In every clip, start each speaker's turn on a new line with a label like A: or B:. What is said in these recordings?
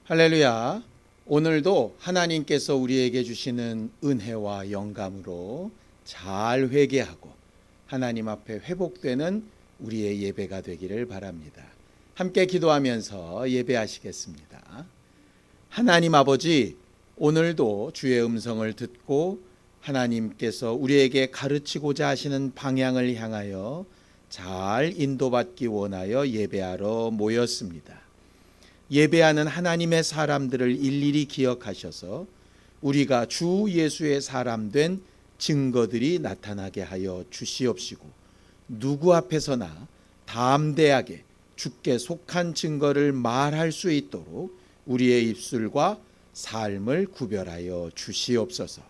A: 할렐루야. 오늘도 하나님께서 우리에게 주시는 은혜와 영감으로 잘 회개하고 하나님 앞에 회복되는 우리의 예배가 되기를 바랍니다. 함께 기도하면서 예배하시겠습니다. 하나님 아버지, 오늘도 주의 음성을 듣고 하나님께서 우리에게 가르치고자 하시는 방향을 향하여 잘 인도받기 원하여 예배하러 모였습니다. 예배하는 하나님의 사람들을 일일이 기억하셔서 우리가 주 예수의 사람 된 증거들이 나타나게 하여 주시옵시고, 누구 앞에서나 담대하게 주께 속한 증거를 말할 수 있도록 우리의 입술과 삶을 구별하여 주시옵소서.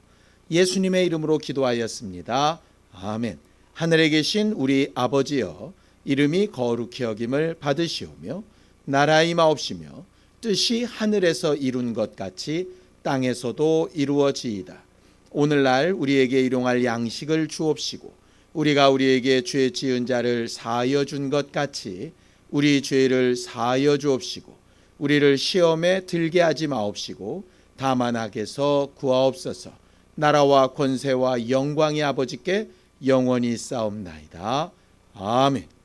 A: 예수님의 이름으로 기도하였습니다. 아멘. 하늘에 계신 우리 아버지여, 이름이 거룩히 여김을 받으시오며 나라 임하옵시며 뜻이 하늘에서 이룬 것 같이 땅에서도 이루어지이다. 오늘날 우리에게 일용할 양식을 주옵시고, 우리가 우리에게 죄 지은 자를 사하여 준 것 같이 우리 죄를 사하여 주옵시고, 우리를 시험에 들게 하지 마옵시고 다만 악에서 구하옵소서. 나라와 권세와 영광이 아버지께 영원히 싸움나이다. 아멘.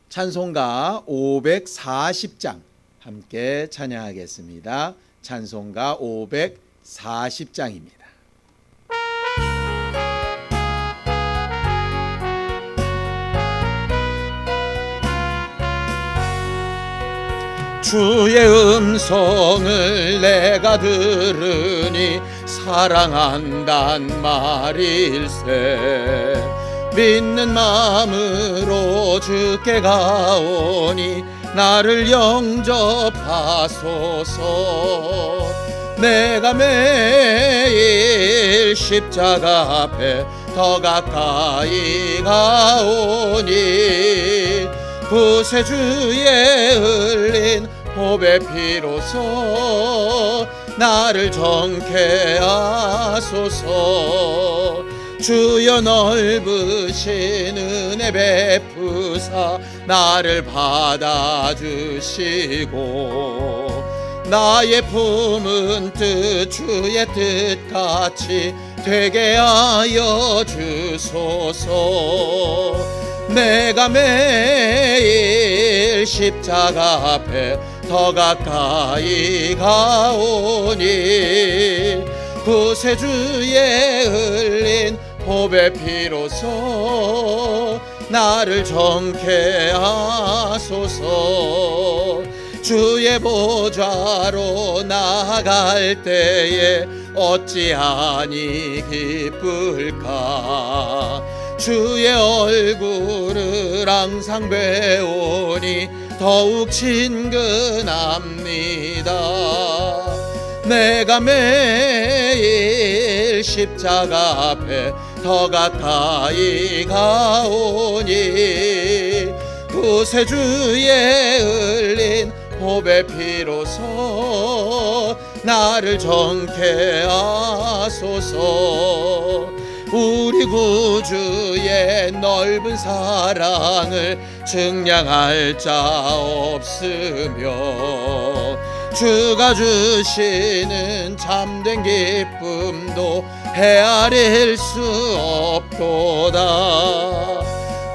A: 찬송가 540장 함께 찬양하겠습니다. 찬송가 540장입니다. 주의 음성을 내가 들으니 사랑한단 말일세. 믿는 마음으로 주께 가오니 나를 영접하소서. 내가 매일 십자가 앞에 더 가까이 가오니 구세주의 흘린 보배 피로써 나를 정케 하소서. 주여 넓으신 은혜 베푸사 나를 받아주시고, 나의 품은 뜻 주의 뜻같이 되게 하여 주소서. 내가 매일 십자가 앞에 더 가까이 가오니 구세주의 흘린 보배 피로써 나를 정케 하소서. 주의 보좌로 나아갈 때에 어찌하니 기쁠까. 주의 얼굴을 항상 배우니 더욱 친근합니다. 내가 매일 십자가 앞에 더 가까이 가오니 구세주의 흘린 보배 피로써 나를 정케 하소서. 우리 구주의 넓은 사랑을 증량할 자 없으며 주가 주시는 참된 기쁨도 헤아릴 수 없도다.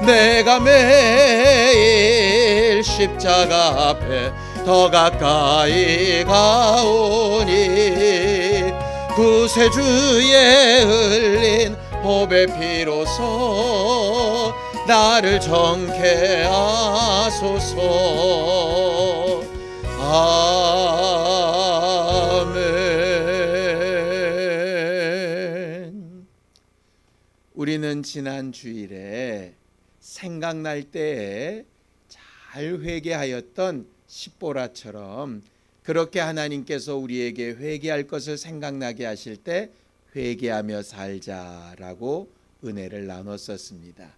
A: 내가 매일 십자가 앞에 더 가까이 가오니 구세주의 흘린 보배 피로써 나를 정케 하소서. 아멘. 우리는 지난 주일에 생각날 때에 잘 회개하였던 십보라처럼 그렇게 하나님께서 우리에게 회개할 것을 생각나게 하실 때 회개하며 살자라고 은혜를 나눴었습니다.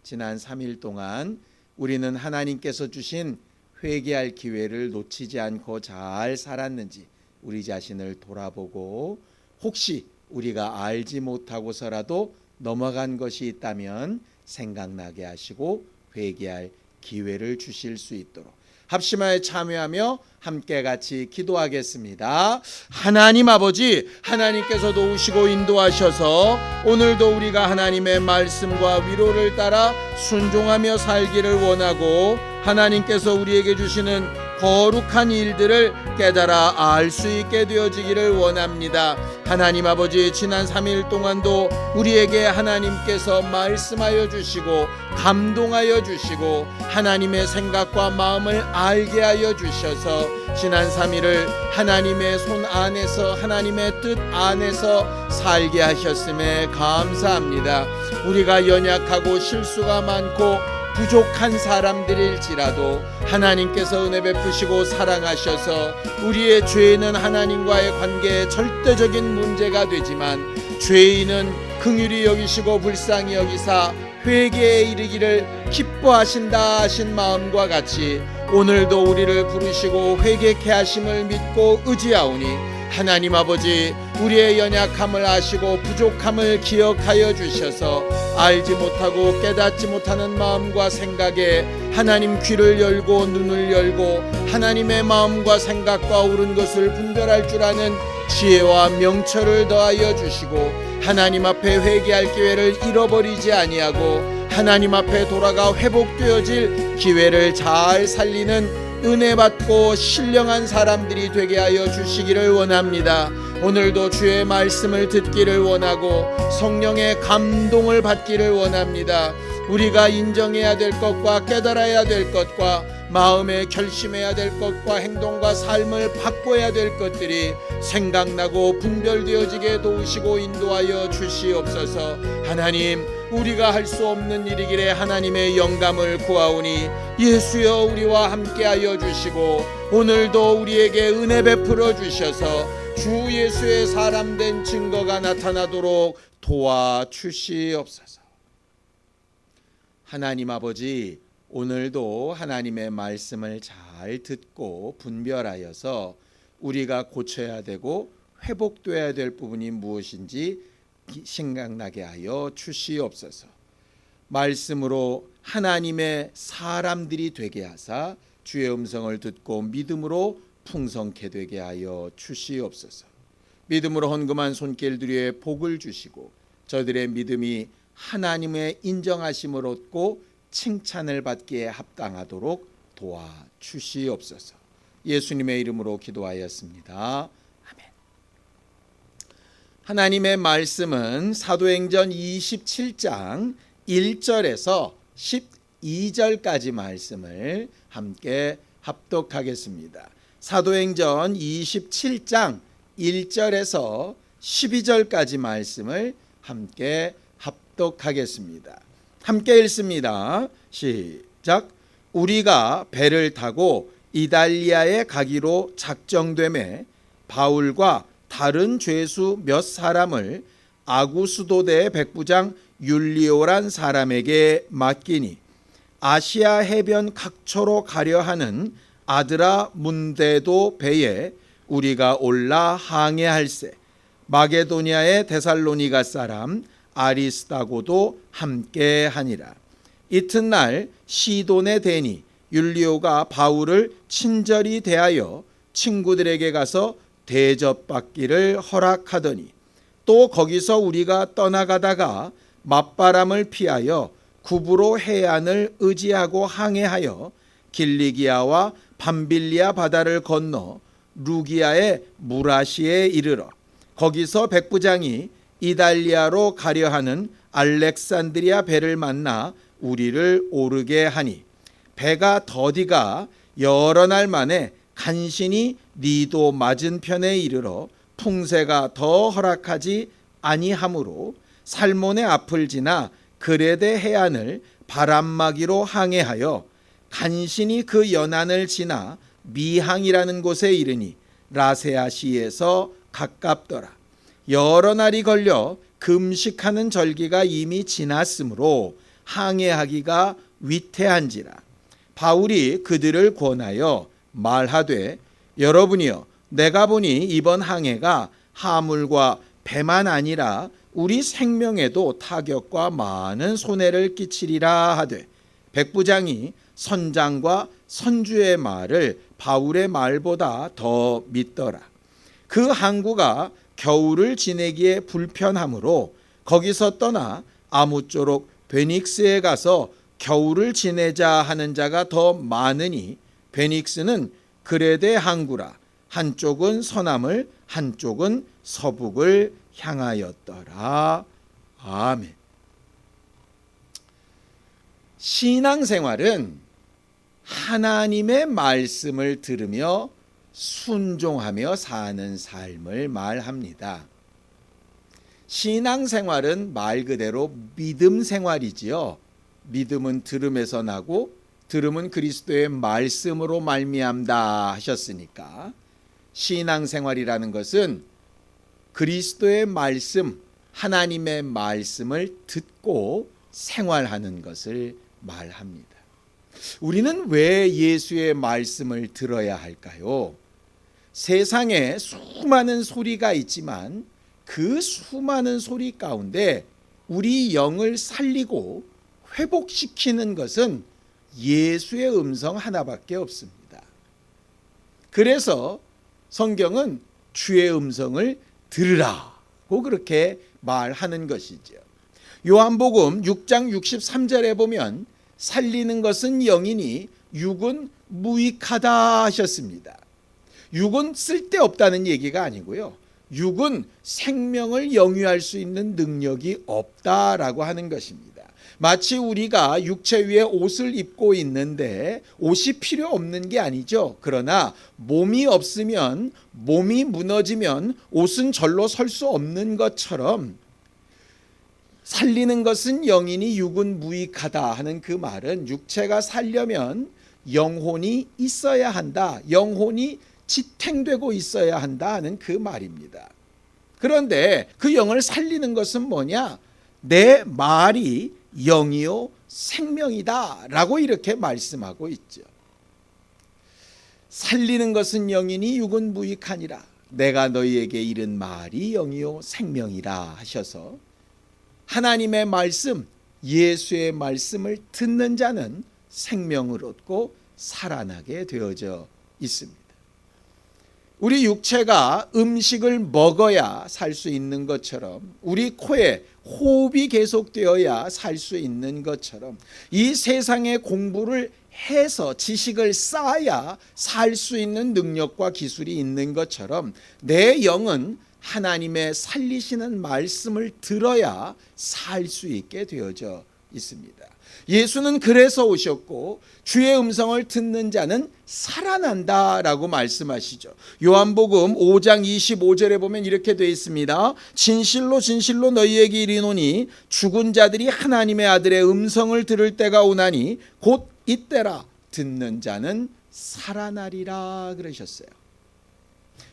A: 지난 3일 동안 우리는 하나님께서 주신 회개할 기회를 놓치지 않고 잘 살았는지 우리 자신을 돌아보고, 혹시 우리가 알지 못하고서라도 넘어간 것이 있다면 생각나게 하시고 회개할 기회를 주실 수 있도록 합심하여 참여하며 함께 같이 기도하겠습니다. 하나님 아버지, 하나님께서 도우시고 인도하셔서 오늘도 우리가 하나님의 말씀과 위로를 따라 순종하며 살기를 원하고, 하나님께서 우리에게 주시는 거룩한 일들을 깨달아 알 수 있게 되어지기를 원합니다. 하나님 아버지, 지난 3일 동안도 우리에게 하나님께서 말씀하여 주시고 감동하여 주시고 하나님의 생각과 마음을 알게 하여 주셔서 지난 3일을 하나님의 손 안에서, 하나님의 뜻 안에서 살게 하셨음에 감사합니다. 우리가 연약하고 실수가 많고 부족한 사람들일지라도 하나님께서 은혜 베푸시고 사랑하셔서 우리의 죄는 하나님과의 관계에 절대적인 문제가 되지만, 죄인은 긍휼히 여기시고 불쌍히 여기사 회개에 이르기를 기뻐하신다 하신 마음과 같이 오늘도 우리를 부르시고 회개케 하심을 믿고 의지하오니, 하나님 아버지, 우리의 연약함을 아시고 부족함을 기억하여 주셔서 알지 못하고 깨닫지 못하는 마음과 생각에 하나님 귀를 열고 눈을 열고 하나님의 마음과 생각과 옳은 것을 분별할 줄 아는 지혜와 명철을 더하여 주시고, 하나님 앞에 회개할 기회를 잃어버리지 아니하고 하나님 앞에 돌아가 회복되어질 기회를 잘 살리는 은혜 받고 신령한 사람들이 되게 하여 주시기를 원합니다. 오늘도 주의 말씀을 듣기를 원하고 성령의 감동을 받기를 원합니다. 우리가 인정해야 될 것과 깨달아야 될 것과 마음에 결심해야 될 것과 행동과 삶을 바꿔야 될 것들이 생각나고 분별되어지게 도우시고 인도하여 주시옵소서. 하나님, 우리가 할 수 없는 일이기에 하나님의 영감을 구하오니 예수여 우리와 함께하여 주시고 오늘도 우리에게 은혜 베풀어 주셔서 주 예수의 사람된 증거가 나타나도록 도와주시옵소서. 하나님 아버지, 오늘도 하나님의 말씀을 잘 듣고 분별하여서 우리가 고쳐야 되고 회복되어야 될 부분이 무엇인지 생각나게 하여 주시옵소서. 말씀으로 하나님의 사람들이 되게 하사 주의 음성을 듣고 믿음으로 풍성케 되게 하여 주시옵소서. 믿음으로 헌금한 손길들의 복을 주시고 저들의 믿음이 하나님의 인정하심을 얻고 칭찬을 받기에 합당하도록 도와주시옵소서. 예수님의 이름으로 기도하였습니다. 아멘. 하나님의 말씀은 사도행전 27장 1절에서 12절까지 말씀을 함께 합독하겠습니다. 사도행전 27장 1절에서 12절까지 말씀을 함께 합독하겠습니다. 함께 읽습니다. 시작. 우리가 배를 타고 이달리아에 가기로 작정되매 바울과 다른 죄수 몇 사람을 아구스도대 백부장 율리오란 사람에게 맡기니 아시아 해변 각처로 가려 하는 아드라 문데도 배에 우리가 올라 항해할세. 마게도니아의 데살로니가 사람 아리스다고도 함께 하니라. 이튿날 시돈에 대니 율리오가 바울을 친절히 대하여 친구들에게 가서 대접받기를 허락하더니, 또 거기서 우리가 떠나가다가 맞바람을 피하여 구브로 해안을 의지하고 항해하여 길리기아와 밤빌리아 바다를 건너 루기아의 무라시에 이르러 거기서 백부장이 이달리아로 가려 하는 알렉산드리아 배를 만나 우리를 오르게 하니, 배가 더디가 여러 날 만에 간신히 니도 맞은편에 이르러 풍세가 더 허락하지 아니하므로 살몬의 앞을 지나 그레데 해안을 바람막이로 항해하여 간신히 그 연안을 지나 미항이라는 곳에 이르니 라세아시에서 가깝더라. 여러 날이 걸려 금식하는 절기가 이미 지났으므로 항해하기가 위태한지라. 바울이 그들을 권하여 말하되, 여러분이여, 내가 보니 이번 항해가 하물과 배만 아니라 우리 생명에도 타격과 많은 손해를 끼치리라 하되, 백부장이 선장과 선주의 말을 바울의 말보다 더 믿더라. 그 항구가 겨울을 지내기에 불편하므로 거기서 떠나 아무쪼록 베닉스에 가서 겨울을 지내자 하는 자가 더 많으니 베닉스는 그레데 항구라. 한쪽은 서남을 한쪽은 서북을 향하였더라. 아멘. 신앙생활은 하나님의 말씀을 들으며 순종하며 사는 삶을 말합니다. 신앙생활은 말 그대로 믿음 생활이지요. 믿음은 들음에서 나고 들음은 그리스도의 말씀으로 말미암다 하셨으니까 신앙생활이라는 것은 그리스도의 말씀, 하나님의 말씀을 듣고 생활하는 것을 말합니다. 우리는 왜 예수의 말씀을 들어야 할까요? 세상에 수많은 소리가 있지만 그 수많은 소리 가운데 우리 영을 살리고 회복시키는 것은 예수의 음성 하나밖에 없습니다. 그래서 성경은 주의 음성을 들으라고 그렇게 말하는 것이죠. 요한복음 6장 63절에 보면 살리는 것은 영이니 육은 무익하다 하셨습니다. 육은 쓸데없다는 얘기가 아니고요. 육은 생명을 영위할 수 있는 능력이 없다라고 하는 것입니다. 마치 우리가 육체 위에 옷을 입고 있는데 옷이 필요 없는 게 아니죠. 그러나 몸이 없으면, 몸이 무너지면 옷은 절로 설 수 없는 것처럼 살리는 것은 영이니 육은 무익하다 하는 그 말은 육체가 살려면 영혼이 있어야 한다. 영혼이 지탱되고 있어야 한다 하는 그 말입니다. 그런데 그 영을 살리는 것은 뭐냐? 내 말이 영이요 생명이다 라고 이렇게 말씀하고 있죠. 살리는 것은 영이니 육은 무익하니라. 내가 너희에게 이른 말이 영이요 생명이라 하셔서 하나님의 말씀, 예수의 말씀을 듣는 자는 생명을 얻고 살아나게 되어져 있습니다. 우리 육체가 음식을 먹어야 살 수 있는 것처럼 우리 코에 호흡이 계속되어야 살 수 있는 것처럼 이 세상에 공부를 해서 지식을 쌓아야 살 수 있는 능력과 기술이 있는 것처럼 내 영은 하나님의 살리시는 말씀을 들어야 살 수 있게 되어져 있습니다. 예수는 그래서 오셨고 주의 음성을 듣는 자는 살아난다라고 말씀하시죠. 요한복음 5장 25절에 보면 이렇게 되어 있습니다. 진실로 진실로 너희에게 이르노니 죽은 자들이 하나님의 아들의 음성을 들을 때가 오나니 곧 이때라. 듣는 자는 살아나리라 그러셨어요.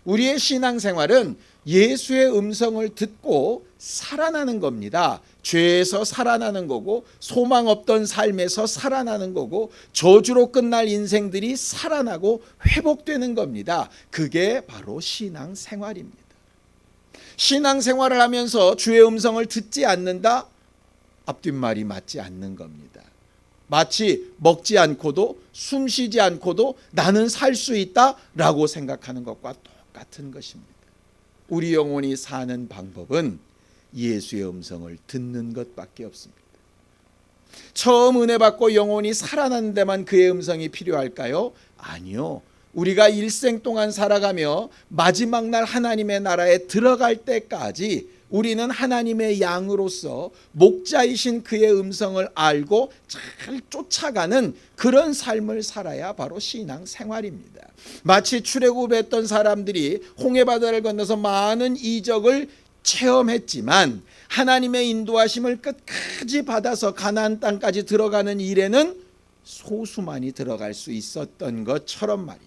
A: 우리의 신앙생활은 예수의 음성을 듣고 살아나는 겁니다. 죄에서 살아나는 거고 소망 없던 삶에서 살아나는 거고 저주로 끝날 인생들이 살아나고 회복되는 겁니다. 그게 바로 신앙생활입니다. 신앙생활을 하면서 주의 음성을 듣지 않는다? 앞뒷말이 맞지 않는 겁니다. 마치 먹지 않고도 숨쉬지 않고도 나는 살 수 있다라고 생각하는 것과 똑같은 것입니다. 우리 영혼이 사는 방법은 예수의 음성을 듣는 것밖에 없습니다. 처음 은혜 받고 영혼이 살아나는 데만 그의 음성이 필요할까요? 아니요. 우리가 일생 동안 살아가며 마지막 날 하나님의 나라에 들어갈 때까지 우리는 하나님의 양으로서 목자이신 그의 음성을 알고 잘 쫓아가는 그런 삶을 살아야 바로 신앙 생활입니다. 마치 출애굽했던 사람들이 홍해바다를 건너서 많은 이적을 체험했지만 하나님의 인도하심을 끝까지 받아서 가나안 땅까지 들어가는 일에는 소수만이 들어갈 수 있었던 것처럼 말이죠.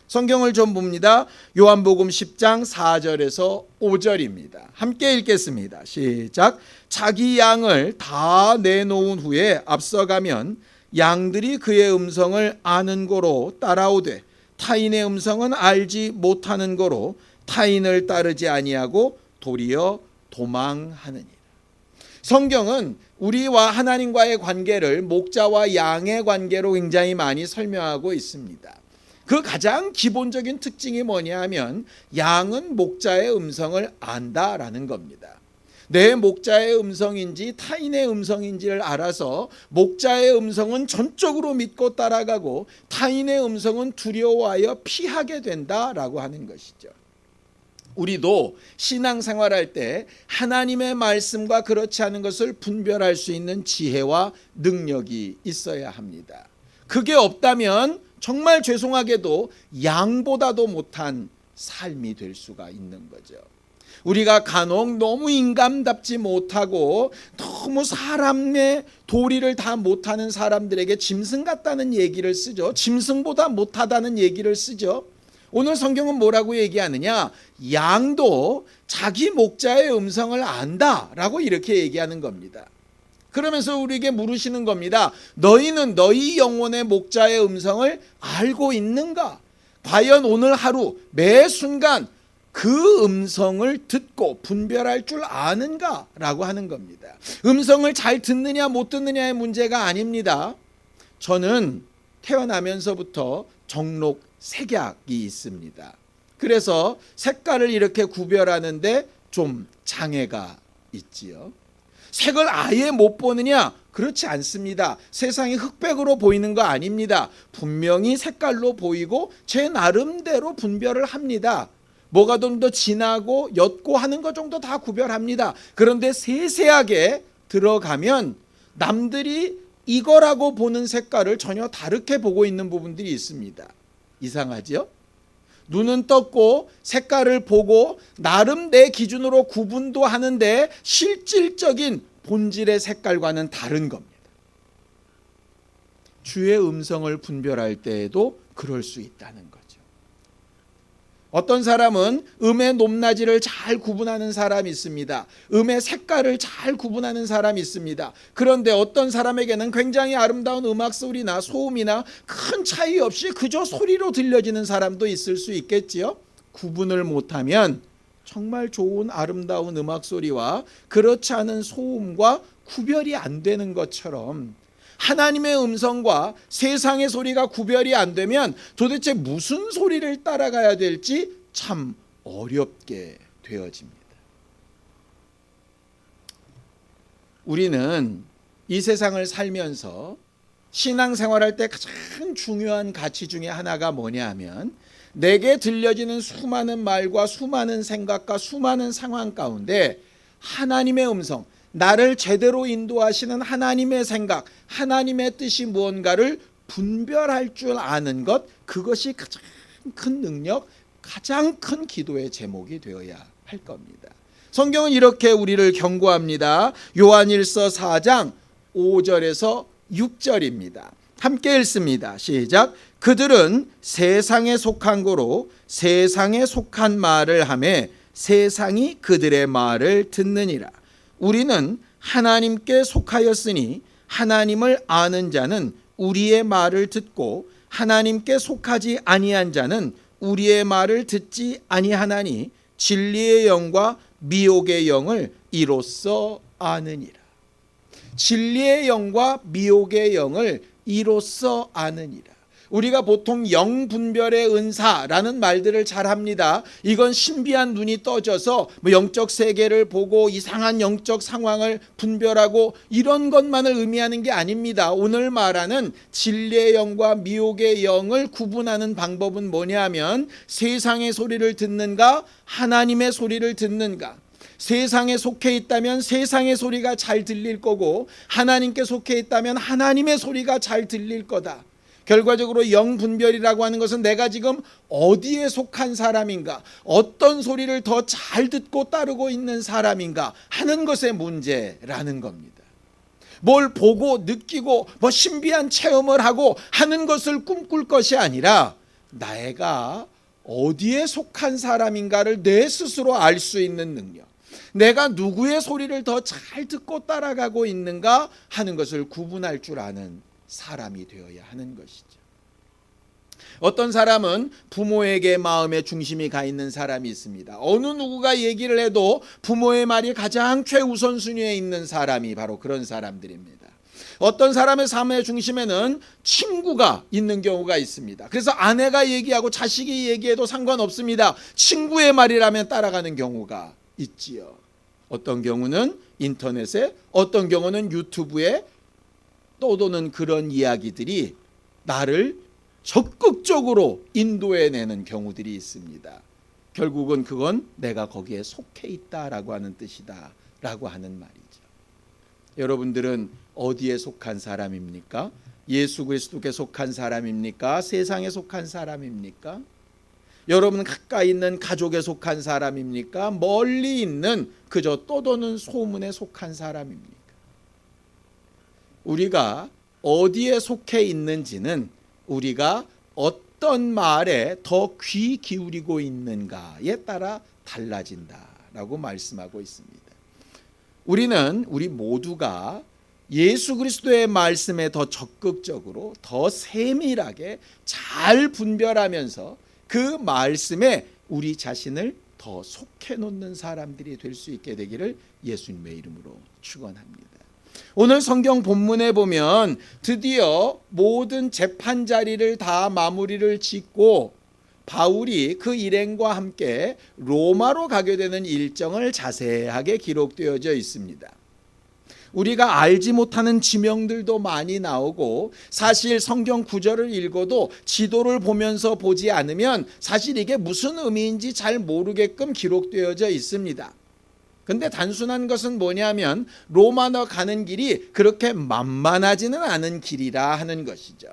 A: 성경을 좀 봅니다. 요한복음 10장 4절에서 5절입니다. 함께 읽겠습니다. 시작. 자기 양을 다 내놓은 후에 앞서가면 양들이 그의 음성을 아는 거로 따라오되 타인의 음성은 알지 못하는 거로 타인을 따르지 아니하고 도리어 도망하느니라. 성경은 우리와 하나님과의 관계를 목자와 양의 관계로 굉장히 많이 설명하고 있습니다. 그 가장 기본적인 특징이 뭐냐 하면 양은 목자의 음성을 안다라는 겁니다. 내 목자의 음성인지 타인의 음성인지를 알아서 목자의 음성은 전적으로 믿고 따라가고 타인의 음성은 두려워하여 피하게 된다라고 하는 것이죠. 우리도 신앙생활할 때 하나님의 말씀과 그렇지 않은 것을 분별할 수 있는 지혜와 능력이 있어야 합니다. 그게 없다면 정말 죄송하게도 양보다도 못한 삶이 될 수가 있는 거죠. 우리가 간혹 너무 인간답지 못하고 너무 사람의 도리를 다 못하는 사람들에게 짐승 같다는 얘기를 쓰죠. 짐승보다 못하다는 얘기를 쓰죠. 오늘 성경은 뭐라고 얘기하느냐? 양도 자기 목자의 음성을 안다라고 이렇게 얘기하는 겁니다. 그러면서 우리에게 물으시는 겁니다. 너희는 너희 영혼의 목자의 음성을 알고 있는가? 과연 오늘 하루 매 순간 그 음성을 듣고 분별할 줄 아는가? 라고 하는 겁니다. 음성을 잘 듣느냐 못 듣느냐의 문제가 아닙니다. 저는 태어나면서부터 정록 색약이 있습니다. 그래서 색깔을 이렇게 구별하는데 좀 장애가 있지요. 색을 아예 못 보느냐? 그렇지 않습니다. 세상이 흑백으로 보이는 거 아닙니다. 분명히 색깔로 보이고 제 나름대로 분별을 합니다. 뭐가 좀 더 진하고 옅고 하는 것 정도 다 구별합니다. 그런데 세세하게 들어가면 남들이 이거라고 보는 색깔을 전혀 다르게 보고 있는 부분들이 있습니다. 이상하지요? 눈은 떴고 색깔을 보고 나름 내 기준으로 구분도 하는데 실질적인 본질의 색깔과는 다른 겁니다. 주의 음성을 분별할 때에도 그럴 수 있다는 거죠. 어떤 사람은 음의 높낮이를 잘 구분하는 사람이 있습니다. 음의 색깔을 잘 구분하는 사람이 있습니다. 그런데 어떤 사람에게는 굉장히 아름다운 음악 소리나 소음이나 큰 차이 없이 그저 소리로 들려지는 사람도 있을 수 있겠지요. 구분을 못하면 정말 좋은 아름다운 음악 소리와 그렇지 않은 소음과 구별이 안 되는 것처럼 하나님의 음성과 세상의 소리가 구별이 안 되면 도대체 무슨 소리를 따라가야 될지 참 어렵게 되어집니다. 우리는 이 세상을 살면서 신앙생활할 때 가장 중요한 가치 중에 하나가 뭐냐 하면 내게 들려지는 수많은 말과 수많은 생각과 수많은 상황 가운데 하나님의 음성, 나를 제대로 인도하시는 하나님의 생각, 하나님의 뜻이 무언가를 분별할 줄 아는 것, 그것이 가장 큰 능력, 가장 큰 기도의 제목이 되어야 할 겁니다. 성경은 이렇게 우리를 경고합니다. 요한일서 4장 5절에서 6절입니다. 함께 읽습니다. 시작. 그들은 세상에 속한 거로 세상에 속한 말을 하매 세상이 그들의 말을 듣느니라. 우리는 하나님께 속하였으니 하나님을 아는 자는 우리의 말을 듣고 하나님께 속하지 아니한 자는 우리의 말을 듣지 아니하나니 진리의 영과 미혹의 영을 이로써 아느니라. 진리의 영과 미혹의 영을 이로써 아느니라. 우리가 보통 영분별의 은사라는 말들을 잘 합니다. 이건 신비한 눈이 떠져서 영적 세계를 보고 이상한 영적 상황을 분별하고 이런 것만을 의미하는 게 아닙니다. 오늘 말하는 진리의 영과 미혹의 영을 구분하는 방법은 뭐냐면 세상의 소리를 듣는가 하나님의 소리를 듣는가. 세상에 속해 있다면 세상의 소리가 잘 들릴 거고 하나님께 속해 있다면 하나님의 소리가 잘 들릴 거다. 결과적으로 영분별이라고 하는 것은 내가 지금 어디에 속한 사람인가, 어떤 소리를 더 잘 듣고 따르고 있는 사람인가 하는 것의 문제라는 겁니다. 뭘 보고 느끼고 뭐 신비한 체험을 하고 하는 것을 꿈꿀 것이 아니라 내가 어디에 속한 사람인가를 내 스스로 알 수 있는 능력, 내가 누구의 소리를 더 잘 듣고 따라가고 있는가 하는 것을 구분할 줄 아는 사람이 되어야 하는 것이죠. 어떤 사람은 부모에게 마음의 중심이 가 있는 사람이 있습니다. 어느 누구가 얘기를 해도 부모의 말이 가장 최우선순위에 있는 사람이 바로 그런 사람들입니다. 어떤 사람의 삶의 중심에는 친구가 있는 경우가 있습니다. 그래서 아내가 얘기하고 자식이 얘기해도 상관없습니다. 친구의 말이라면 따라가는 경우가 있지요. 어떤 경우는 인터넷에, 어떤 경우는 유튜브에 떠도는 그런 이야기들이 나를 적극적으로 인도해내는 경우들이 있습니다. 결국은 그건 내가 거기에 속해 있다라고 하는 뜻이다 라고 하는 말이죠. 여러분들은 어디에 속한 사람입니까? 예수 그리스도께 속한 사람입니까? 세상에 속한 사람입니까? 여러분 가까이 있는 가족에 속한 사람입니까? 멀리 있는 그저 떠도는 소문에 속한 사람입니까? 우리가 어디에 속해 있는지는 우리가 어떤 말에 더 귀 기울이고 있는가에 따라 달라진다라고 말씀하고 있습니다. 우리 모두가 예수 그리스도의 말씀에 더 적극적으로, 더 세밀하게 잘 분별하면서 그 말씀에 우리 자신을 더 속해 놓는 사람들이 될 수 있게 되기를 예수님의 이름으로 축원합니다. 오늘 성경 본문에 보면 드디어 모든 재판 자리를 다 마무리를 짓고 바울이 그 일행과 함께 로마로 가게 되는 일정을 자세하게 기록되어져 있습니다. 우리가 알지 못하는 지명들도 많이 나오고, 사실 성경 구절을 읽어도 지도를 보면서 보지 않으면 사실 이게 무슨 의미인지 잘 모르게끔 기록되어져 있습니다. 근데 단순한 것은 뭐냐면 로마로 가는 길이 그렇게 만만하지는 않은 길이라 하는 것이죠.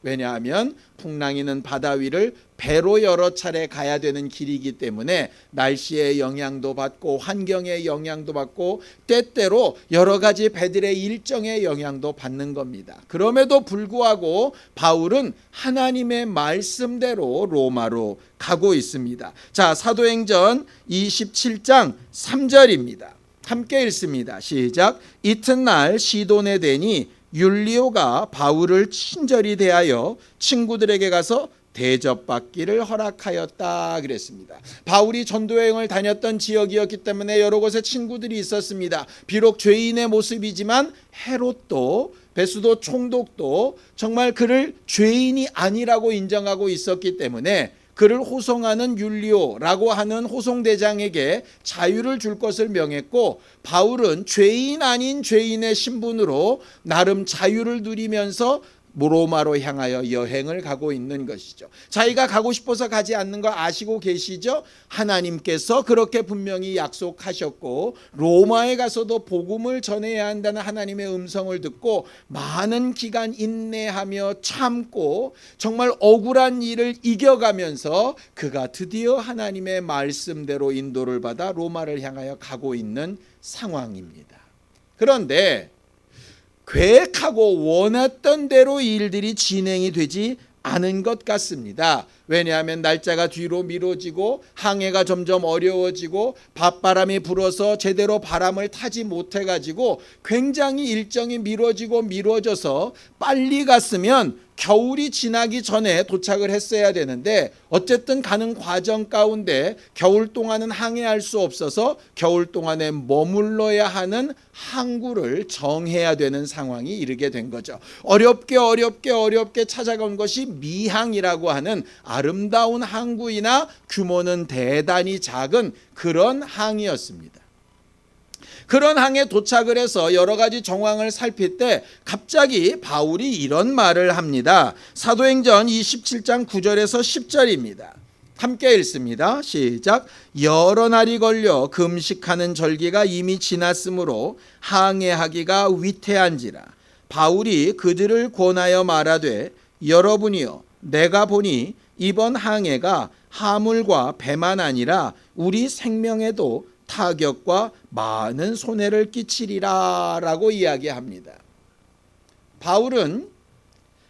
A: 왜냐하면 풍랑이는 바다 위를 배로 여러 차례 가야 되는 길이기 때문에 날씨의 영향도 받고 환경의 영향도 받고 때때로 여러 가지 배들의 일정의 영향도 받는 겁니다. 그럼에도 불구하고 바울은 하나님의 말씀대로 로마로 가고 있습니다. 자, 사도행전 27장 3절입니다. 함께 읽습니다. 시작. 이튿날 시돈에 대니 율리오가 바울을 친절히 대하여 친구들에게 가서 대접받기를 허락하였다 그랬습니다. 바울이 전도여행을 다녔던 지역이었기 때문에 여러 곳에 친구들이 있었습니다. 비록 죄인의 모습이지만 헤롯도 베스도 총독도 정말 그를 죄인이 아니라고 인정하고 있었기 때문에 그를 호송하는 율리오라고 하는 호송대장에게 자유를 줄 것을 명했고, 바울은 죄인 아닌 죄인의 신분으로 나름 자유를 누리면서 로마로 향하여 여행을 가고 있는 것이죠. 자기가 가고 싶어서 가지 않는 거 아시고 계시죠? 하나님께서 그렇게 분명히 약속하셨고 로마에 가서도 복음을 전해야 한다는 하나님의 음성을 듣고 많은 기간 인내하며 참고 정말 억울한 일을 이겨가면서 그가 드디어 하나님의 말씀대로 인도를 받아 로마를 향하여 가고 있는 상황입니다. 그런데 계획하고 원했던 대로 일들이 진행이 되지 않은 것 같습니다. 왜냐하면 날짜가 뒤로 미뤄지고 항해가 점점 어려워지고 밭바람이 불어서 제대로 바람을 타지 못해가지고 굉장히 일정이 미뤄져서 빨리 갔으면 겨울이 지나기 전에 도착을 했어야 되는데 어쨌든 가는 과정 가운데 겨울 동안은 항해할 수 없어서 겨울 동안에 머물러야 하는 항구를 정해야 되는 상황이 이르게 된 거죠. 어렵게 찾아간 것이 미항이라고 하는 아름다운 항구이나 규모는 대단히 작은 그런 항이었습니다. 그런 항에 도착을 해서 여러 가지 정황을 살필 때 갑자기 바울이 이런 말을 합니다. 사도행전 27장 9절에서 10절입니다. 함께 읽습니다. 시작. 여러 날이 걸려 금식하는 절기가 이미 지났으므로 항해하기가 위태한지라 바울이 그들을 권하여 말하되 여러분이여 내가 보니 이번 항해가 하물과 배만 아니라 우리 생명에도 타격과 많은 손해를 끼치리라 라고 이야기합니다. 바울은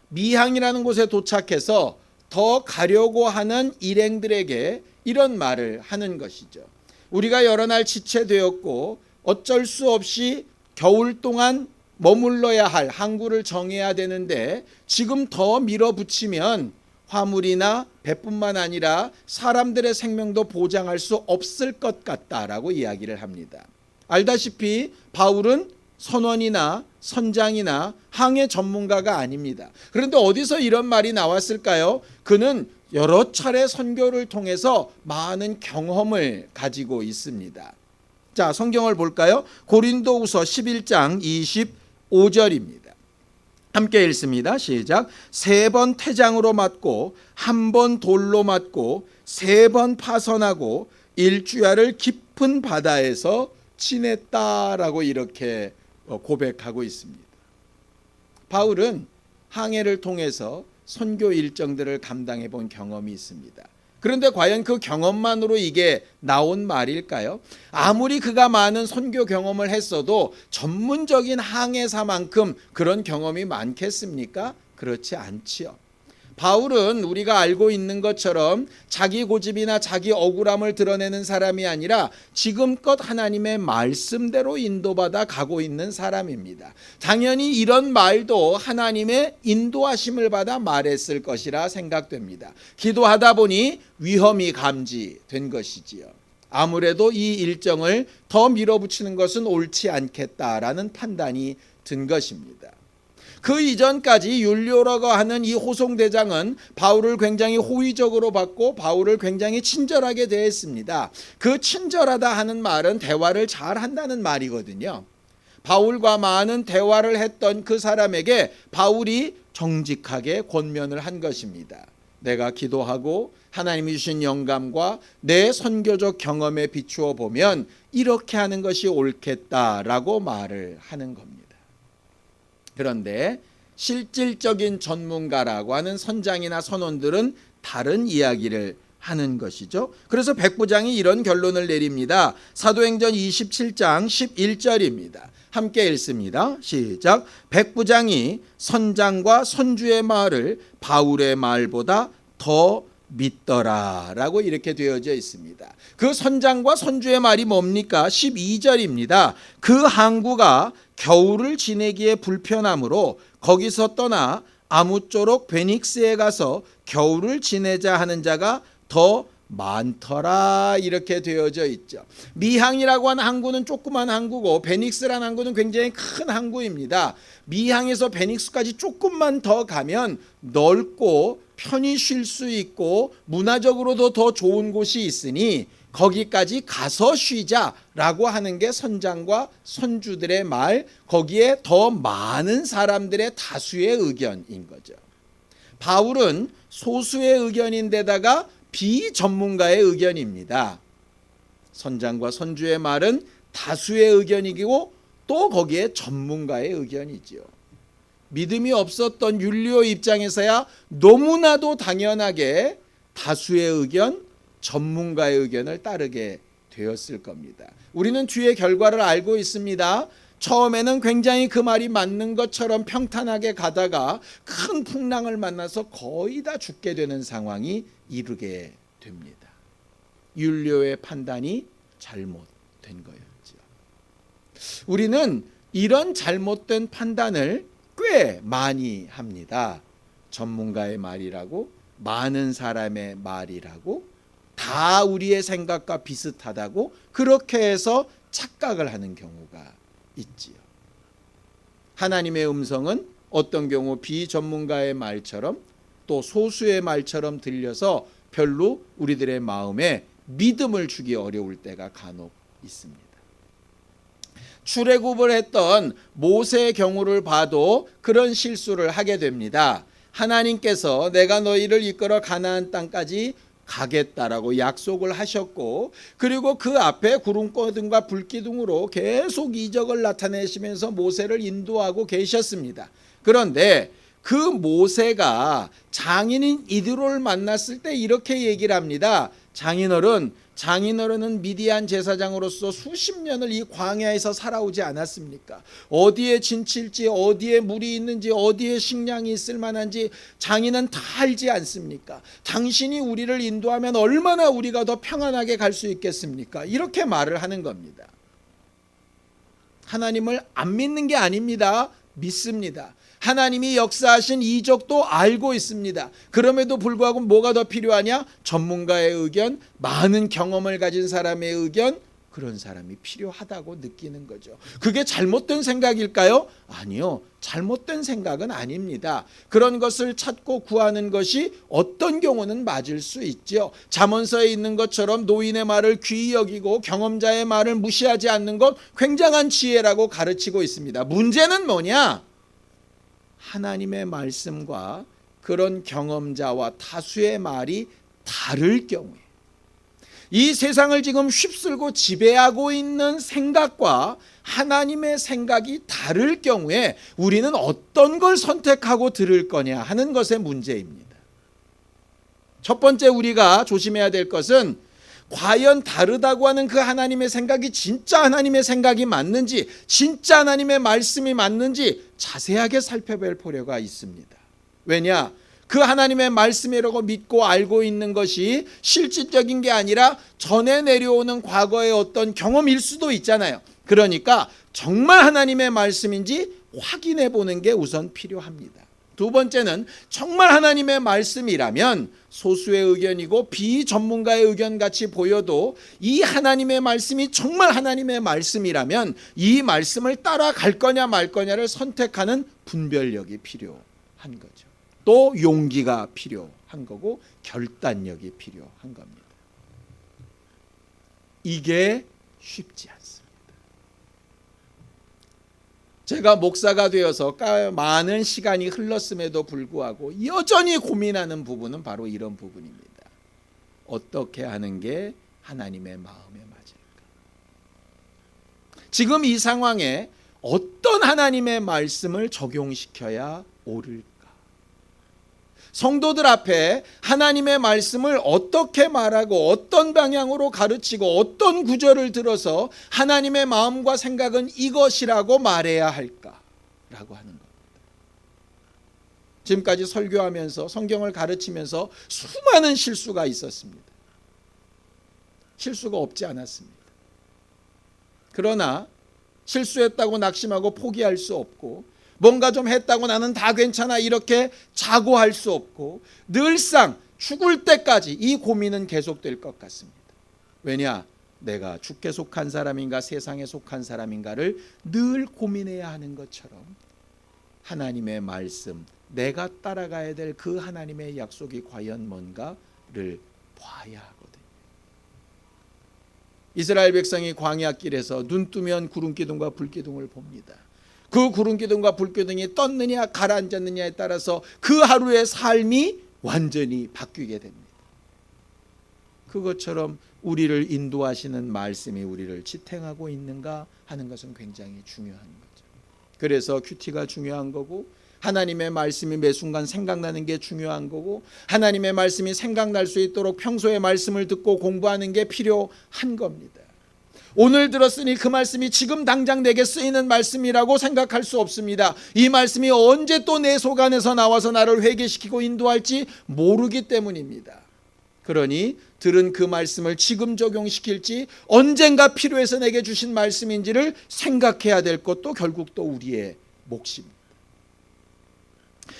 A: 미항이라는 곳에 도착해서 더 가려고 하는 일행들에게 이런 말을 하는 것이죠. 우리가 여러 날 지체되었고 어쩔 수 없이 겨울 동안 머물러야 할 항구를 정해야 되는데 지금 더 밀어붙이면 화물이나 배뿐만 아니라 사람들의 생명도 보장할 수 없을 것 같다라고 이야기를 합니다. 알다시피 바울은 선원이나 선장이나 항해 전문가가 아닙니다. 그런데 어디서 이런 말이 나왔을까요? 그는 여러 차례 선교를 통해서 많은 경험을 가지고 있습니다. 자, 성경을 볼까요? 고린도후서 11장 25절입니다. 함께 읽습니다. 시작. 3번 태장으로 맞고 1번 돌로 맞고 3번 파선하고 일주야를 깊은 바다에서 지냈다라고 이렇게 고백하고 있습니다. 바울은 항해를 통해서 선교 일정들을 감당해 본 경험이 있습니다. 그런데 과연 그 경험만으로 이게 나온 말일까요? 아무리 그가 많은 선교 경험을 했어도 전문적인 항해사만큼 그런 경험이 많겠습니까? 그렇지 않지요. 바울은 우리가 알고 있는 것처럼 자기 고집이나 자기 억울함을 드러내는 사람이 아니라 지금껏 하나님의 말씀대로 인도받아 가고 있는 사람입니다. 당연히 이런 말도 하나님의 인도하심을 받아 말했을 것이라 생각됩니다. 기도하다 보니 위험이 감지된 것이지요. 아무래도 이 일정을 더 밀어붙이는 것은 옳지 않겠다라는 판단이 든 것입니다. 그 이전까지 율리오라고 하는 이 호송대장은 바울을 굉장히 호의적으로 받고 바울을 굉장히 친절하게 대했습니다. 그 친절하다 하는 말은 대화를 잘 한다는 말이거든요. 바울과 많은 대화를 했던 그 사람에게 바울이 정직하게 권면을 한 것입니다. 내가 기도하고 하나님이 주신 영감과 내 선교적 경험에 비추어 보면 이렇게 하는 것이 옳겠다라고 말을 하는 겁니다. 그런데 실질적인 전문가라고 하는 선장이나 선원들은 다른 이야기를 하는 것이죠. 그래서 백부장이 이런 결론을 내립니다. 사도행전 27장 11절입니다. 함께 읽습니다. 시작. 백부장이 선장과 선주의 말을 바울의 말보다 더 믿더라 라고 이렇게 되어져 있습니다. 그 선장과 선주의 말이 뭡니까? 12절입니다. 그 항구가 겨울을 지내기에 불편하므로 거기서 떠나 아무쪼록 베닉스에 가서 겨울을 지내자 하는 자가 더 많더라 이렇게 되어져 있죠. 미항이라고 하는 항구는 조그만 항구고 베닉스라는 항구는 굉장히 큰 항구입니다. 미항에서 베닉스까지 조금만 더 가면 넓고 편히 쉴 수 있고 문화적으로도 더 좋은 곳이 있으니 거기까지 가서 쉬자라고 하는 게 선장과 선주들의 말, 거기에 더 많은 사람들의 다수의 의견인 거죠. 바울은 소수의 의견인데다가 비전문가의 의견입니다. 선장과 선주의 말은 다수의 의견이고 또 거기에 전문가의 의견이지요. 믿음이 없었던 율리오 입장에서야 너무나도 당연하게 다수의 의견, 전문가의 의견을 따르게 되었을 겁니다. 우리는 뒤의 결과를 알고 있습니다. 처음에는 굉장히 그 말이 맞는 것처럼 평탄하게 가다가 큰 풍랑을 만나서 거의 다 죽게 되는 상황이 이르게 됩니다. 율리오의 판단이 잘못된 거였죠. 우리는 이런 잘못된 판단을 꽤 많이 합니다. 전문가의 말이라고, 많은 사람의 말이라고, 다 우리의 생각과 비슷하다고 그렇게 해서 착각을 하는 경우가 있지요. 하나님의 음성은 어떤 경우 비전문가의 말처럼 또 소수의 말처럼 들려서 별로 우리들의 마음에 믿음을 주기 어려울 때가 간혹 있습니다. 출애굽을 했던 모세의 경우를 봐도 그런 실수를 하게 됩니다. 하나님께서 내가 너희를 이끌어 가나안 땅까지 가겠다라고 약속을 하셨고, 그리고 그 앞에 구름기둥과 불기둥으로 계속 이적을 나타내시면서 모세를 인도하고 계셨습니다. 그런데 그 모세가 장인인 이드로를 만났을 때 이렇게 얘기를 합니다. 장인어른은 미디안 제사장으로서 수십 년을 이 광야에서 살아오지 않았습니까? 어디에 진칠지, 어디에 물이 있는지, 어디에 식량이 있을 만한지 장인은 다 알지 않습니까? 당신이 우리를 인도하면 얼마나 우리가 더 평안하게 갈 수 있겠습니까? 이렇게 말을 하는 겁니다. 하나님을 안 믿는 게 아닙니다. 믿습니다. 하나님이 역사하신 이적도 알고 있습니다. 그럼에도 불구하고 뭐가 더 필요하냐? 전문가의 의견, 많은 경험을 가진 사람의 의견, 그런 사람이 필요하다고 느끼는 거죠. 그게 잘못된 생각일까요? 아니요. 잘못된 생각은 아닙니다. 그런 것을 찾고 구하는 것이 어떤 경우는 맞을 수 있죠. 잠언서에 있는 것처럼 노인의 말을 귀히 여기고 경험자의 말을 무시하지 않는 것 굉장한 지혜라고 가르치고 있습니다. 문제는 뭐냐? 하나님의 말씀과 그런 경험자와 다수의 말이 다를 경우에, 이 세상을 지금 휩쓸고 지배하고 있는 생각과 하나님의 생각이 다를 경우에 우리는 어떤 걸 선택하고 들을 거냐 하는 것의 문제입니다. 첫 번째 우리가 조심해야 될 것은 과연 다르다고 하는 그 하나님의 생각이 진짜 하나님의 생각이 맞는지, 진짜 하나님의 말씀이 맞는지 자세하게 살펴볼 필요가 있습니다. 왜냐? 그 하나님의 말씀이라고 믿고 알고 있는 것이 실질적인 게 아니라 전에 내려오는 과거의 어떤 경험일 수도 있잖아요. 그러니까 정말 하나님의 말씀인지 확인해 보는 게 우선 필요합니다. 두 번째는 정말 하나님의 말씀이라면 소수의 의견이고 비전문가의 의견 같이 보여도 이 하나님의 말씀이 정말 하나님의 말씀이라면 이 말씀을 따라갈 거냐 말 거냐를 선택하는 분별력이 필요한 거죠. 또 용기가 필요한 거고 결단력이 필요한 겁니다. 이게 쉽지 않습니다. 제가 목사가 되어서 많은 시간이 흘렀음에도 불구하고 여전히 고민하는 부분은 바로 이런 부분입니다. 어떻게 하는 게 하나님의 마음에 맞을까? 지금 이 상황에 어떤 하나님의 말씀을 적용시켜야 옳을까? 성도들 앞에 하나님의 말씀을 어떻게 말하고 어떤 방향으로 가르치고 어떤 구절을 들어서 하나님의 마음과 생각은 이것이라고 말해야 할까라고 하는 겁니다. 지금까지 설교하면서 성경을 가르치면서 수많은 실수가 있었습니다. 실수가 없지 않았습니다. 그러나 실수했다고 낙심하고 포기할 수 없고, 뭔가 좀 했다고 나는 다 괜찮아 이렇게 자고할 수 없고, 늘상 죽을 때까지 이 고민은 계속될 것 같습니다. 왜냐? 내가 주께 속한 사람인가 세상에 속한 사람인가를 늘 고민해야 하는 것처럼 하나님의 말씀, 내가 따라가야 될 그 하나님의 약속이 과연 뭔가를 봐야 하거든요. 이스라엘 백성이 광야길에서 눈 뜨면 구름기둥과 불기둥을 봅니다. 그 구름기둥과 불기둥이 떴느냐 가라앉았느냐에 따라서 그 하루의 삶이 완전히 바뀌게 됩니다. 그것처럼 우리를 인도하시는 말씀이 우리를 지탱하고 있는가 하는 것은 굉장히 중요한 거죠. 그래서 큐티가 중요한 거고, 하나님의 말씀이 매 순간 생각나는 게 중요한 거고, 하나님의 말씀이 생각날 수 있도록 평소에 말씀을 듣고 공부하는 게 필요한 겁니다. 오늘 들었으니 그 말씀이 지금 당장 내게 쓰이는 말씀이라고 생각할 수 없습니다. 이 말씀이 언제 또 내 속 안에서 나와서 나를 회개시키고 인도할지 모르기 때문입니다. 그러니 들은 그 말씀을 지금 적용시킬지 언젠가 필요해서 내게 주신 말씀인지를 생각해야 될 것도 결국 또 우리의 몫입니다.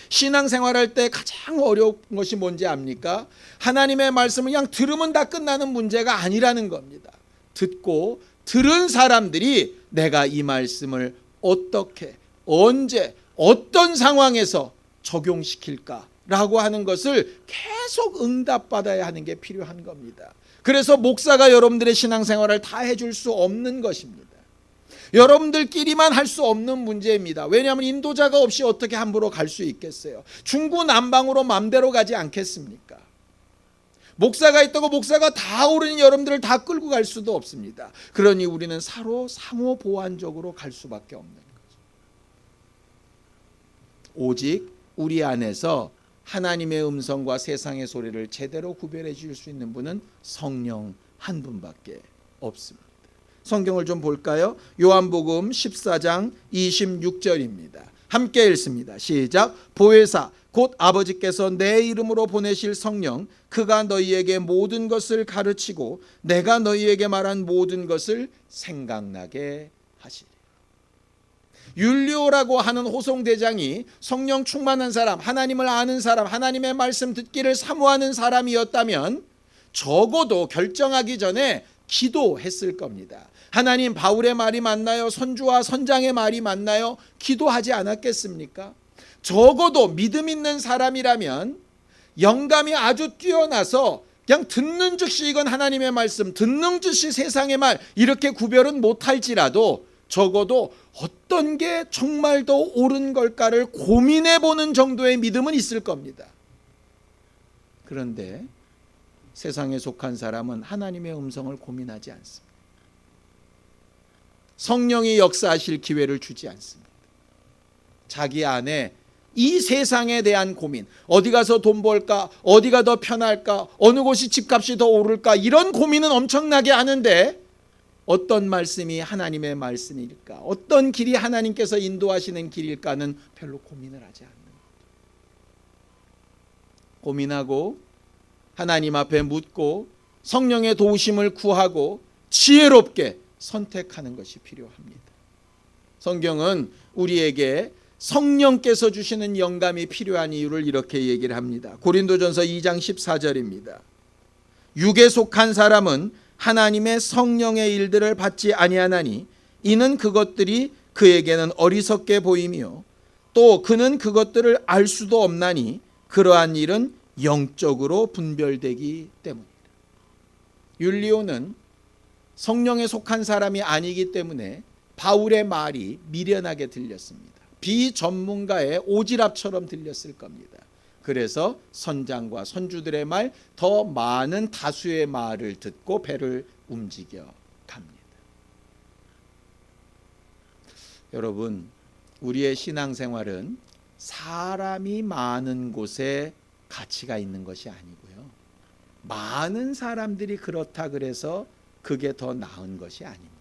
A: 신앙생활할 때 가장 어려운 것이 뭔지 압니까? 하나님의 말씀을 그냥 들으면 다 끝나는 문제가 아니라는 겁니다. 듣고 들은 사람들이 내가 이 말씀을 어떻게, 언제, 어떤 상황에서 적용시킬까라고 하는 것을 계속 응답받아야 하는 게 필요한 겁니다. 그래서 목사가 여러분들의 신앙생활을 다 해줄 수 없는 것입니다. 여러분들끼리만 할 수 없는 문제입니다. 왜냐하면 인도자가 없이 어떻게 함부로 갈 수 있겠어요? 중구난방으로 마음대로 가지 않겠습니까? 목사가 있다고 목사가 다 오르니 여러분들을 다 끌고 갈 수도 없습니다. 그러니 우리는 서로 상호 보완적으로 갈 수밖에 없는 거죠. 오직 우리 안에서 하나님의 음성과 세상의 소리를 제대로 구별해 줄 수 있는 분은 성령 한 분밖에 없습니다. 성경을 좀 볼까요? 요한복음 14장 26절입니다. 함께 읽습니다. 시작. 보혜사 곧 아버지께서 내 이름으로 보내실 성령, 그가 너희에게 모든 것을 가르치고 내가 너희에게 말한 모든 것을 생각나게 하시리. 율리오라고 하는 호송대장이 성령 충만한 사람, 하나님을 아는 사람, 하나님의 말씀 듣기를 사모하는 사람이었다면 적어도 결정하기 전에 기도했을 겁니다. 하나님, 바울의 말이 맞나요? 선주와 선장의 말이 맞나요? 기도하지 않았겠습니까? 적어도 믿음 있는 사람이라면 영감이 아주 뛰어나서 그냥 듣는 즉시 이건 하나님의 말씀, 듣는 즉시 세상의 말, 이렇게 구별은 못할지라도 적어도 어떤 게 정말 더 옳은 걸까를 고민해 보는 정도의 믿음은 있을 겁니다. 그런데 세상에 속한 사람은 하나님의 음성을 고민하지 않습니다. 성령이 역사하실 기회를 주지 않습니다. 자기 안에 이 세상에 대한 고민, 어디 가서 돈 벌까, 어디가 더 편할까, 어느 곳이 집값이 더 오를까, 이런 고민은 엄청나게 하는데 어떤 말씀이 하나님의 말씀일까, 어떤 길이 하나님께서 인도하시는 길일까는 별로 고민을 하지 않는 거예요. 고민하고 하나님 앞에 묻고 성령의 도우심을 구하고 지혜롭게 선택하는 것이 필요합니다. 성경은 우리에게 성령께서 주시는 영감이 필요한 이유를 이렇게 얘기를 합니다. 고린도전서 2장 14절입니다. 육에 속한 사람은 하나님의 성령의 일들을 받지 아니하나니 이는 그것들이 그에게는 어리석게 보이며 또 그는 그것들을 알 수도 없나니 그러한 일은 영적으로 분별되기 때문이다. 율리오는 성령에 속한 사람이 아니기 때문에 바울의 말이 미련하게 들렸습니다. 비전문가의 오지랖처럼 들렸을 겁니다. 그래서 선장과 선주들의 말, 더 많은 다수의 말을 듣고 배를 움직여 갑니다. 여러분, 우리의 신앙생활은 사람이 많은 곳에 가치가 있는 것이 아니고요, 많은 사람들이 그렇다 그래서 그게 더 나은 것이 아닙니다.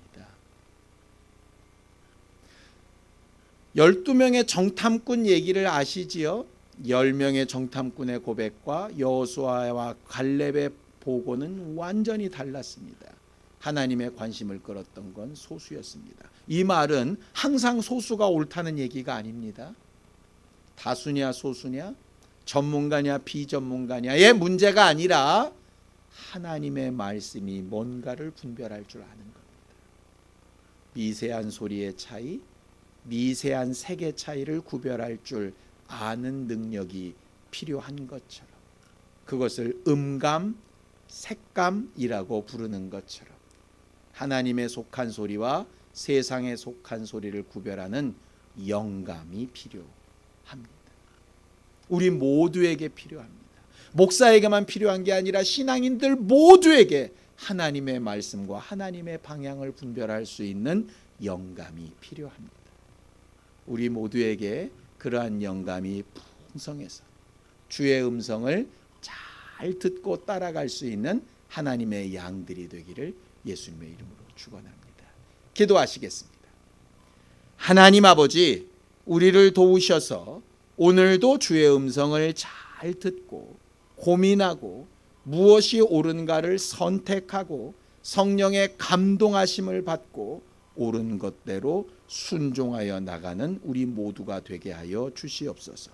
A: 12명의 정탐꾼 얘기를 아시지요? 10명의 정탐꾼의 고백과 여호수아와 갈렙의 보고는 완전히 달랐습니다. 하나님의 관심을 끌었던 건 소수였습니다. 이 말은 항상 소수가 옳다는 얘기가 아닙니다. 다수냐 소수냐, 전문가냐 비전문가냐의 문제가 아니라 하나님의 말씀이 뭔가를 분별할 줄 아는 겁니다. 미세한 소리의 차이, 미세한 색의 차이를 구별할 줄 아는 능력이 필요한 것처럼, 그것을 음감, 색감이라고 부르는 것처럼 하나님에 속한 소리와 세상에 속한 소리를 구별하는 영감이 필요합니다. 우리 모두에게 필요합니다. 목사에게만 필요한 게 아니라 신앙인들 모두에게 하나님의 말씀과 하나님의 방향을 분별할 수 있는 영감이 필요합니다. 우리 모두에게 그러한 영감이 풍성해서 주의 음성을 잘 듣고 따라갈 수 있는 하나님의 양들이 되기를 예수님의 이름으로 축원합니다. 기도하시겠습니다. 하나님 아버지, 우리를 도우셔서 오늘도 주의 음성을 잘 듣고 고민하고 무엇이 옳은가를 선택하고 성령의 감동하심을 받고 옳은 것대로 순종하여 나가는 우리 모두가 되게 하여 주시옵소서.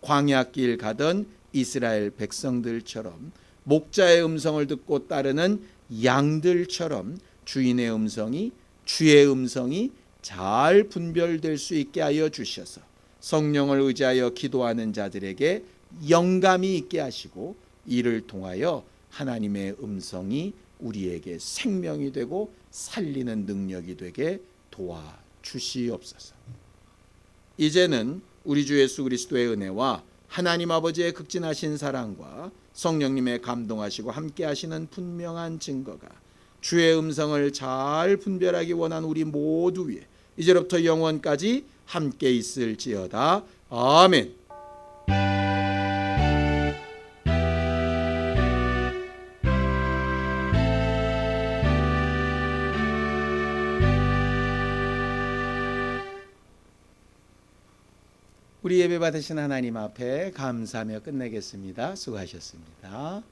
A: 광야길 가던 이스라엘 백성들처럼 목자의 음성을 듣고 따르는 양들처럼 주인의 음성이, 주의 음성이 잘 분별될 수 있게 하여 주셔서 성령을 의지하여 기도하는 자들에게 영감이 있게 하시고 이를 통하여 하나님의 음성이 우리에게 생명이 되고 살리는 능력이 되게 도와주시옵소서. 이제는 우리 주 예수 그리스도의 은혜와 하나님 아버지의 극진하신 사랑과 성령님의 감동하시고 함께 하시는 분명한 증거가 주의 음성을 잘 분별하기 원한 우리 모두 위에 이제로부터 영원까지 함께 있을지어다. 아멘. 우리 예배 받으신 하나님 앞에 감사하며 끝내겠습니다. 수고하셨습니다.